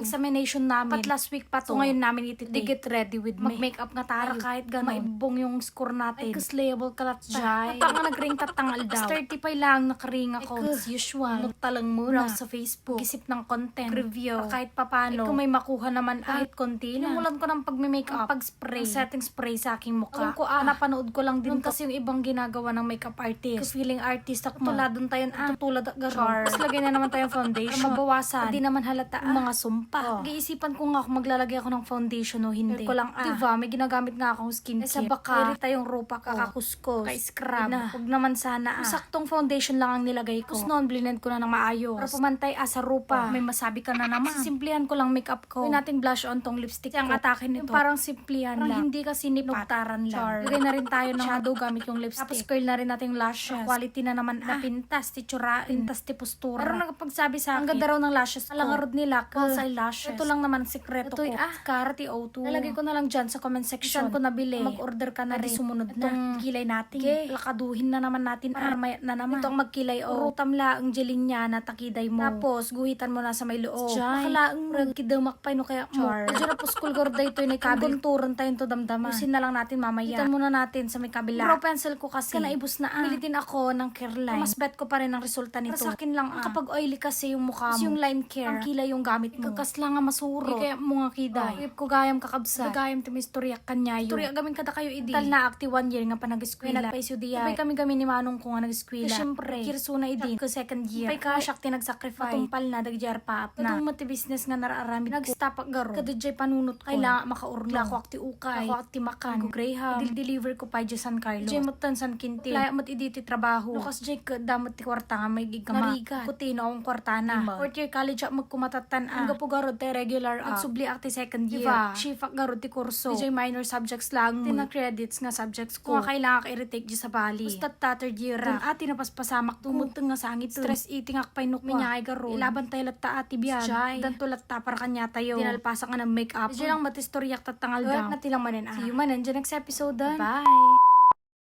examination namin. Pat last week pa to. So ngayon namin ititake. Get ready with me. Mag-makeup nga tayo. Para kahit gano'n, maibong yung score natin. Ay, kaslayable kalat jay. Tanga nagring tatangal daw. 30 pa lang nakaring ako. As usual. Nukta lang muna. Browse sa Facebook. Isip ng content. Review. Kahit papano. Ay, kung may makuha naman kahit konti lang. Umulan ko ng pag-makeup. Pag-spray. Setting spray sa aking mukha. Alam ko napanood ko lang din kasi yung ibang ginagawa ng makeup artist. Kasi feeling artist ako. Tuladon tayo tulad garo. Tapos lagay na naman tayong foundation. Para mabawasan. Hindi naman halata ang mga sumpa. Nag-iisipan ko nga kung maglalagay ako ng foundation o hindi. Ko lang diba, may ginagamit nga akong skin kit. Sa baka, irita yung rupa kakakuskos. Kay-scrub. Huwag naman sana saktong foundation lang ang nilagay ko. Tapos noon, blended ko na ng maayos. Para pumantay sa rupa. May masabi ka na naman. Simplihan ko lang makeup ko. May nating blush on tong lipstick ko. Ang atake nito. Yung parang simplihan lang. Hindi kasi nipuktaran lang. Lagay na rin tayo ng shadow gamit yung lipstick. Tapos curl na rin nating lashes. Quality na naman. Napintas, titsura, pintas, postura. Pero nagpagsabi sa akin, ang ganda raw ng lashes ko. Alangarod nila, false eyelashes. Ito lang naman sikreto ko. Karati O2. Nalagay ko na lang dyan sa comment section. Saan ko nabili. Mag-order ka na rin. Sumunod na. Itong kilay natin. Lakaduhin na naman natin. Armayat na naman. Itong magkilay o. Urutam la ang jeling niya na takiday mo. Tapos, guhitan mo na sa may loob. Nakalaang ragkidamakpay no kaya mo. Diyan na po school gorda ito yung konturan tayong to damdaman. Usin na lang natin mamaya. Hitan muna natin sa may kabila. Brow pencil ko kasi. Kanaibos na Pilitin ako ng Careline. Mas bet ko pa rin ang resulta nito. Para sa akin lang kapag oily kasi yung mukha mo. Yung line care. Ang kilay yung gamit mo. Kakas lang nga masuro. Kaya mo nga kiday. Ko gayam kakabsa. Gayam tumistorya kanyayo. Istorya gamin kada kayo idi. Tal na active 1 year nga pa nag-eskwela. Nagpaisyo diya. Kami ni Manong ko nga nag-eskwela. Siyempre. Kirso na idi. Ko second year. Pay ka siyak tinag-sacrifice. Matumpal na. Dagjar pa up na. Itong mati-business nga nararamid ko. Nag-stop garo. Kadadjay panunot ko. Kailangan makaurno. Ako akti ukay. Ako akti makan. Ako greyhound. Deliver ko pa dyan San Carlos. Djay mutan San Quintin. Laya mat iditi trabaho. Lukas jay damot ti kwarta nga may gigama. Narigat. Kutino akong kwartana. Fourth year college ako magkumatatan. Ang gapo garod te regular. Nagsubli akti second year. Shifak garod ti kurso. Djay minor subjects lang. Tina credits nga subjects ko. Kung kailangan ka i-retake dyan sa Bali. Basta third year. Ati napaspasamak. Tumutang nga sangit. Stress eating akpay nukwa. Minyakay garod. Ilaban tayo latta ati biyan. Dan latta para kanya tayo. Tinalpasak nga ng makeup. Dyan lang matistoryak tatangal daw. Natilang manin. See you manan dyan next episode. Bye!